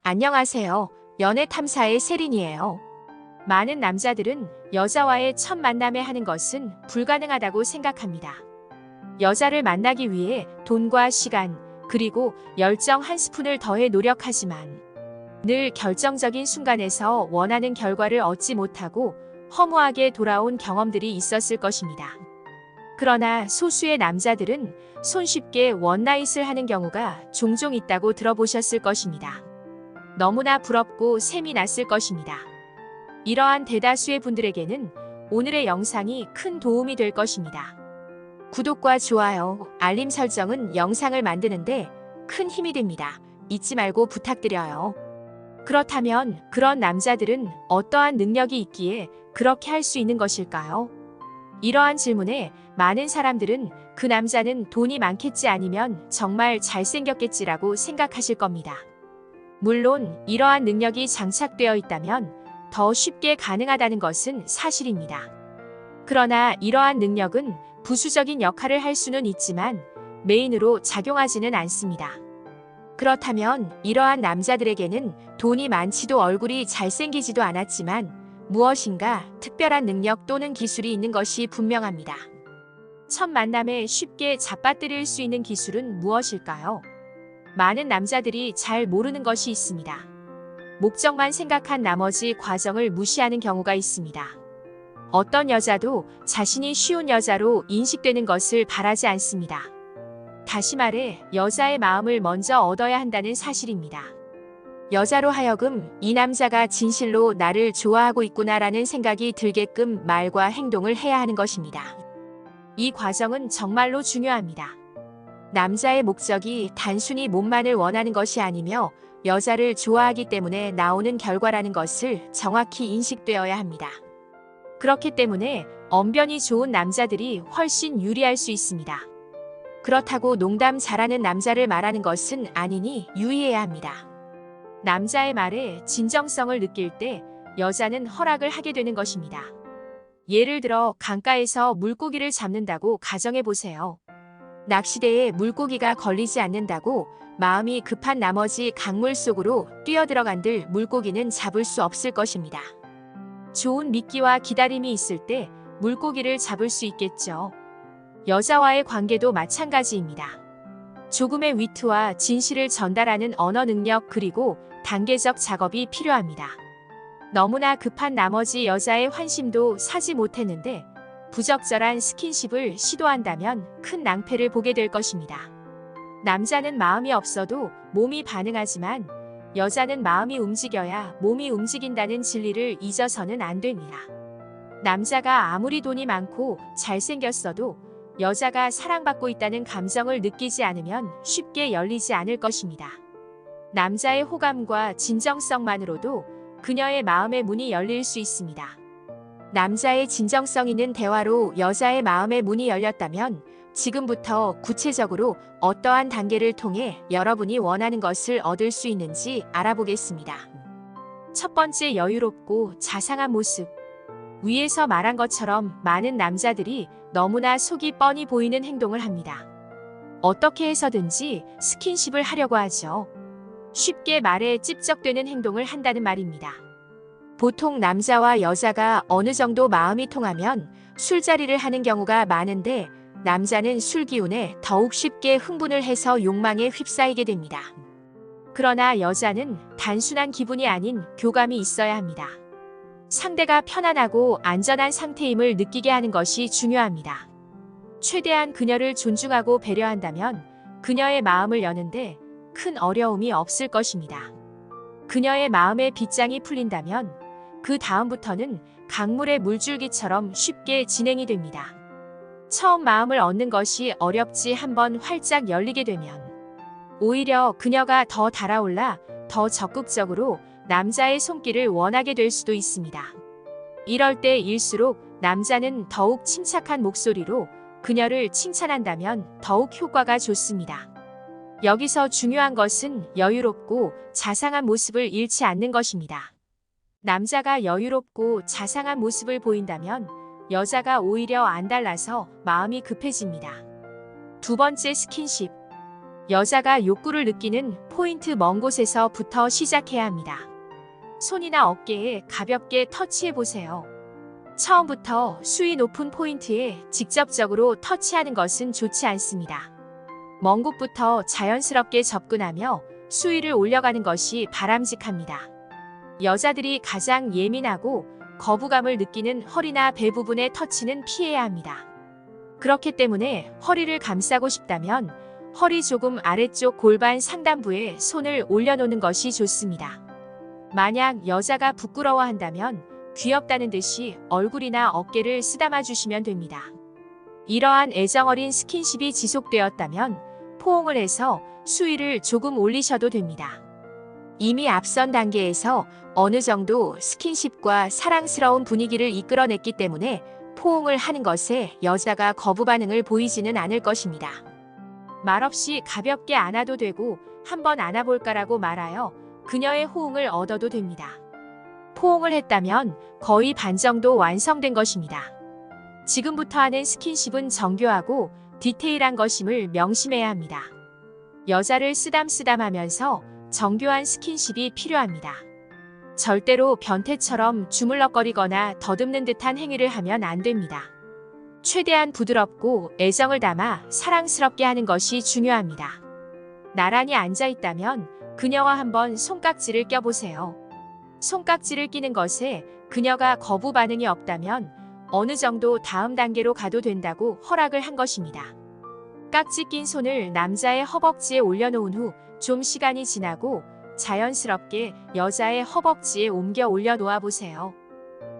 안녕하세요. 연애 탐사의 세린이에요. 많은 남자들은 여자와의 첫 만남에 하는 것은 불가능하다고 생각합니다. 여자를 만나기 위해 돈과 시간, 그리고 열정 한 스푼을 더해 노력하지만 늘 결정적인 순간에서 원하는 결과를 얻지 못하고 허무하게 돌아온 경험들이 있었을 것입니다. 그러나 소수의 남자들은 손쉽게 원나잇을 하는 경우가 종종 있다고 들어보셨을 것입니다. 너무나 부럽고 셈이 났을 것입니다. 이러한 대다수의 분들에게는 오늘의 영상이 큰 도움이 될 것입니다. 구독과 좋아요, 알림 설정은 영상을 만드는데 큰 힘이 됩니다. 잊지 말고 부탁드려요. 그렇다면 그런 남자들은 어떠한 능력이 있기에 그렇게 할 수 있는 것일까요? 이러한 질문에 많은 사람들은 그 남자는 돈이 많겠지 아니면 정말 잘생겼겠지라고 생각하실 겁니다. 물론 이러한 능력이 장착되어 있다면 더 쉽게 가능하다는 것은 사실입니다. 그러나 이러한 능력은 부수적인 역할을 할 수는 있지만 메인으로 작용하지는 않습니다. 그렇다면 이러한 남자들에게는 돈이 많지도 얼굴이 잘생기지도 않았지만 무엇인가 특별한 능력 또는 기술이 있는 것이 분명합니다. 첫 만남에 쉽게 잡아들일 수 있는 기술은 무엇일까요? 많은 남자들이 잘 모르는 것이 있습니다. 목적만 생각한 나머지 과정을 무시하는 경우가 있습니다. 어떤 여자도 자신이 쉬운 여자로 인식되는 것을 바라지 않습니다. 다시 말해 여자의 마음을 먼저 얻어야 한다는 사실입니다. 여자로 하여금 이 남자가 진실로 나를 좋아하고 있구나라는 생각이 들게끔 말과 행동을 해야 하는 것입니다. 이 과정은 정말로 중요합니다. 남자의 목적이 단순히 몸만을 원하는 것이 아니며 여자를 좋아하기 때문에 나오는 결과라는 것을 정확히 인식되어야 합니다. 그렇기 때문에 언변이 좋은 남자들이 훨씬 유리할 수 있습니다. 그렇다고 농담 잘하는 남자를 말하는 것은 아니니 유의해야 합니다. 남자의 말에 진정성을 느낄 때 여자는 허락을 하게 되는 것입니다. 예를 들어 강가에서 물고기를 잡는다고 가정해 보세요. 낚시대에 물고기가 걸리지 않는다고 마음이 급한 나머지 강물 속으로 뛰어들어간들 물고기는 잡을 수 없을 것입니다. 좋은 미끼와 기다림이 있을 때 물고기를 잡을 수 있겠죠. 여자와의 관계도 마찬가지입니다. 조금의 위트와 진실을 전달하는 언어 능력 그리고 단계적 작업이 필요합니다. 너무나 급한 나머지 여자의 환심도 사지 못했는데 부적절한 스킨십을 시도한다면 큰 낭패를 보게 될 것입니다. 남자는 마음이 없어도 몸이 반응하지만 여자는 마음이 움직여야 몸이 움직인다는 진리를 잊어서는 안 됩니다. 남자가 아무리 돈이 많고 잘생겼어도 여자가 사랑받고 있다는 감정을 느끼지 않으면 쉽게 열리지 않을 것입니다. 남자의 호감과 진정성만으로도 그녀의 마음의 문이 열릴 수 있습니다. 남자의 진정성 있는 대화로 여자의 마음의 문이 열렸다면 지금부터 구체적으로 어떠한 단계를 통해 여러분이 원하는 것을 얻을 수 있는지 알아보겠습니다. 첫 번째, 여유롭고 자상한 모습. 위에서 말한 것처럼 많은 남자들이 너무나 속이 뻔히 보이는 행동을 합니다. 어떻게 해서든지 스킨십을 하려고 하죠. 쉽게 말에 찝적되는 행동을 한다는 말입니다. 보통 남자와 여자가 어느 정도 마음이 통하면 술자리를 하는 경우가 많은데 남자는 술 기운에 더욱 쉽게 흥분을 해서 욕망에 휩싸이게 됩니다. 그러나 여자는 단순한 기분이 아닌 교감이 있어야 합니다. 상대가 편안하고 안전한 상태임을 느끼게 하는 것이 중요합니다. 최대한 그녀를 존중하고 배려한다면 그녀의 마음을 여는데 큰 어려움이 없을 것입니다. 그녀의 마음의 빗장이 풀린다면 그 다음부터는 강물의 물줄기처럼 쉽게 진행이 됩니다. 처음 마음을 얻는 것이 어렵지 한번 활짝 열리게 되면 오히려 그녀가 더 달아올라 더 적극적으로 남자의 손길을 원하게 될 수도 있습니다. 이럴 때일수록 남자는 더욱 침착한 목소리로 그녀를 칭찬한다면 더욱 효과가 좋습니다. 여기서 중요한 것은 여유롭고 자상한 모습을 잃지 않는 것입니다. 남자가 여유롭고 자상한 모습을 보인다면 여자가 오히려 안달나서 마음이 급해집니다. 두 번째, 스킨십. 여자가 욕구를 느끼는 포인트 먼 곳에서부터 시작해야 합니다. 손이나 어깨에 가볍게 터치해 보세요. 처음부터 수위 높은 포인트에 직접적으로 터치하는 것은 좋지 않습니다. 먼 곳부터 자연스럽게 접근하며 수위를 올려가는 것이 바람직합니다. 여자들이 가장 예민하고 거부감을 느끼는 허리나 배 부분의 터치는 피해야 합니다. 그렇기 때문에 허리를 감싸고 싶다면 허리 조금 아래쪽 골반 상단부에 손을 올려놓는 것이 좋습니다. 만약 여자가 부끄러워한다면 귀엽다는 듯이 얼굴이나 어깨를 쓰다마 주시면 됩니다. 이러한 애정어린 스킨십이 지속되었다면 포옹을 해서 수위를 조금 올리셔도 됩니다. 이미 앞선 단계에서 어느 정도 스킨십과 사랑스러운 분위기를 이끌어냈기 때문에 포옹을 하는 것에 여자가 거부 반응을 보이지는 않을 것입니다. 말없이 가볍게 안아도 되고 한번 안아볼까라고 말하여 그녀의 호응을 얻어도 됩니다. 포옹을 했다면 거의 반 정도 완성된 것입니다. 지금부터 하는 스킨십은 정교하고 디테일한 것임을 명심해야 합니다. 여자를 쓰담쓰담하면서 정교한 스킨십이 필요합니다. 절대로 변태처럼 주물럭거리거나 더듬는 듯한 행위를 하면 안 됩니다. 최대한 부드럽고 애정을 담아 사랑스럽게 하는 것이 중요합니다. 나란히 앉아있다면 그녀와 한번 손깍지를 껴보세요. 손깍지를 끼는 것에 그녀가 거부 반응이 없다면 어느 정도 다음 단계로 가도 된다고 허락을 한 것입니다. 깍지 낀 손을 남자의 허벅지에 올려놓은 후 좀 시간이 지나고 자연스럽게 여자의 허벅지에 옮겨 올려놓아 보세요.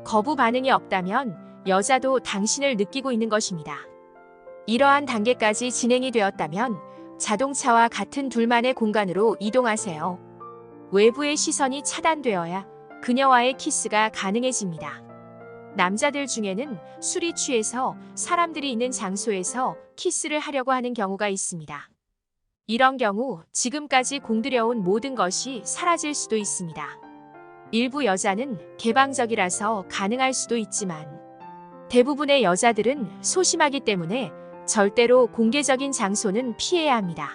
거부 반응이 없다면 여자도 당신을 느끼고 있는 것입니다. 이러한 단계까지 진행이 되었다면 자동차와 같은 둘만의 공간으로 이동하세요. 외부의 시선이 차단되어야 그녀와의 키스가 가능해집니다. 남자들 중에는 술이 취해서 사람들이 있는 장소에서 키스를 하려고 하는 경우가 있습니다. 이런 경우 지금까지 공들여온 모든 것이 사라질 수도 있습니다. 일부 여자는 개방적이라서 가능할 수도 있지만 대부분의 여자들은 소심하기 때문에 절대로 공개적인 장소는 피해야 합니다.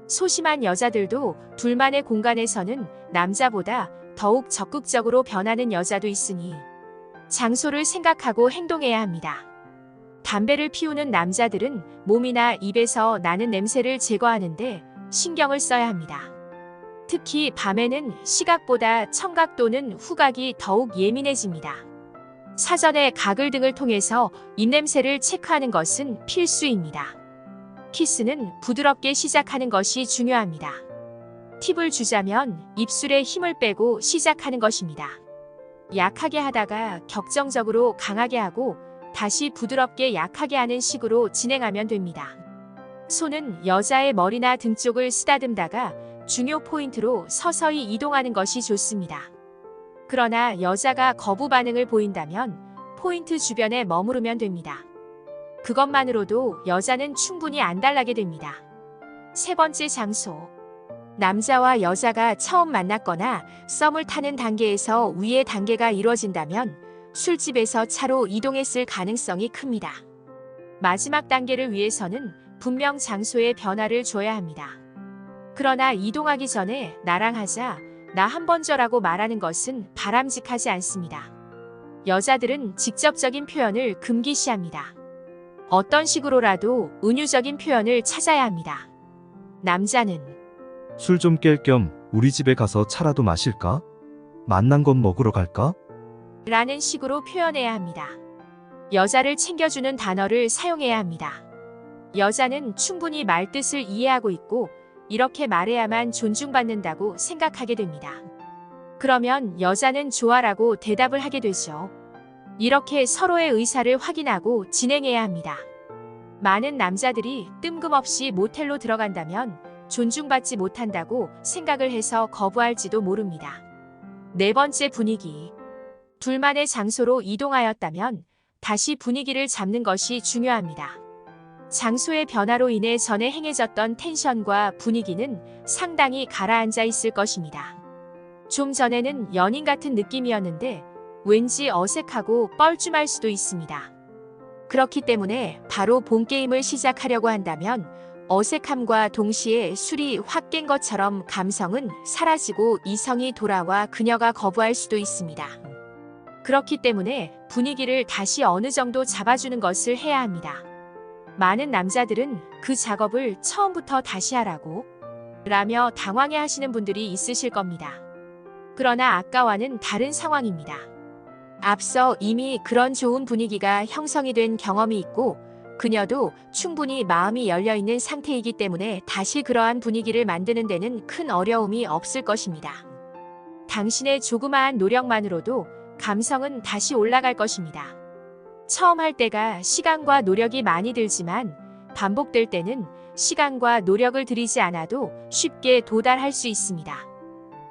소심한 여자들도 둘만의 공간에서는 남자보다 더욱 적극적으로 변하는 여자도 있으니 장소를 생각하고 행동해야 합니다. 담배를 피우는 남자들은 몸이나 입에서 나는 냄새를 제거하는데 신경을 써야 합니다. 특히 밤에는 시각보다 청각 또는 후각이 더욱 예민해집니다. 사전에 가글 등을 통해서 입냄새를 체크하는 것은 필수입니다. 키스는 부드럽게 시작하는 것이 중요합니다. 팁을 주자면 입술에 힘을 빼고 시작하는 것입니다. 약하게 하다가 격정적으로 강하게 하고 다시 부드럽게 약하게 하는 식으로 진행하면 됩니다. 손은 여자의 머리나 등 쪽을 쓰다듬다가 중요 포인트로 서서히 이동하는 것이 좋습니다. 그러나 여자가 거부 반응을 보인다면 포인트 주변에 머무르면 됩니다. 그것만으로도 여자는 충분히 안달나게 됩니다. 세 번째 장소. 남자와 여자가 처음 만났거나 썸을 타는 단계에서 위의 단계가 이루어진다면 술집에서 차로 이동했을 가능성이 큽니다. 마지막 단계를 위해서는 분명 장소에 변화를 줘야 합니다. 그러나 이동하기 전에 나랑 하자, 나 한 번 줘라고 말하는 것은 바람직하지 않습니다. 여자들은 직접적인 표현을 금기시합니다. 어떤 식으로라도 은유적인 표현을 찾아야 합니다. 남자는 술 좀 깰 겸 우리 집에 가서 차라도 마실까? 만난 건 먹으러 갈까? 라는 식으로 표현해야 합니다. 여자를 챙겨주는 단어를 사용해야 합니다. 여자는 충분히 말뜻을 이해하고 있고 이렇게 말해야만 존중받는다고 생각하게 됩니다. 그러면 여자는 좋아라고 대답을 하게 되죠. 이렇게 서로의 의사를 확인하고 진행해야 합니다. 많은 남자들이 뜬금없이 모텔로 들어간다면 존중받지 못한다고 생각을 해서 거부할지도 모릅니다. 네 번째, 분위기. 둘만의 장소로 이동하였다면 다시 분위기를 잡는 것이 중요합니다. 장소의 변화로 인해 전에 행해졌던 텐션과 분위기는 상당히 가라앉아 있을 것입니다. 좀 전에는 연인 같은 느낌이었는데 왠지 어색하고 뻘쭘할 수도 있습니다. 그렇기 때문에 바로 본 게임을 시작하려고 한다면 어색함과 동시에 술이 확 깬 것처럼 감성은 사라지고 이성이 돌아와 그녀가 거부할 수도 있습니다. 그렇기 때문에 분위기를 다시 어느 정도 잡아주는 것을 해야 합니다. 많은 남자들은 그 작업을 처음부터 다시 하라고 라며 당황해 하시는 분들이 있으실 겁니다. 그러나 아까와는 다른 상황입니다. 앞서 이미 그런 좋은 분위기가 형성이 된 경험이 있고 그녀도 충분히 마음이 열려있는 상태이기 때문에 다시 그러한 분위기를 만드는 데는 큰 어려움이 없을 것입니다. 당신의 조그마한 노력만으로도 감성은 다시 올라갈 것입니다. 처음 할 때가 시간과 노력이 많이 들지만 반복될 때는 시간과 노력을 들이지 않아도 쉽게 도달할 수 있습니다.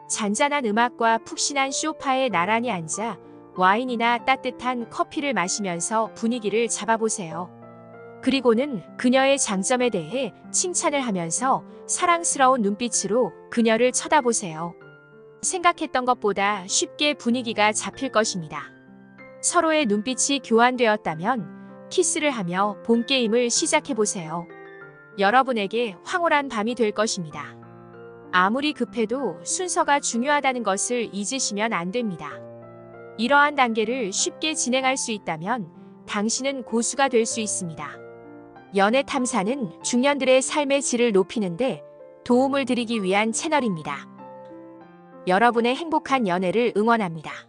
잔잔한 음악과 푹신한 소파에 나란히 앉아 와인이나 따뜻한 커피를 마시면서 분위기를 잡아보세요. 그리고는 그녀의 장점에 대해 칭찬을 하면서 사랑스러운 눈빛으로 그녀를 쳐다보세요. 생각했던 것보다 쉽게 분위기가 잡힐 것입니다. 서로의 눈빛이 교환되었다면 키스를 하며 본 게임을 시작해보세요. 여러분에게 황홀한 밤이 될 것입니다. 아무리 급해도 순서가 중요하다는 것을 잊으시면 안 됩니다. 이러한 단계를 쉽게 진행할 수 있다면 당신은 고수가 될 수 있습니다. 연애 탐사는 중년들의 삶의 질을 높이는데 도움을 드리기 위한 채널입니다. 여러분의 행복한 연애를 응원합니다.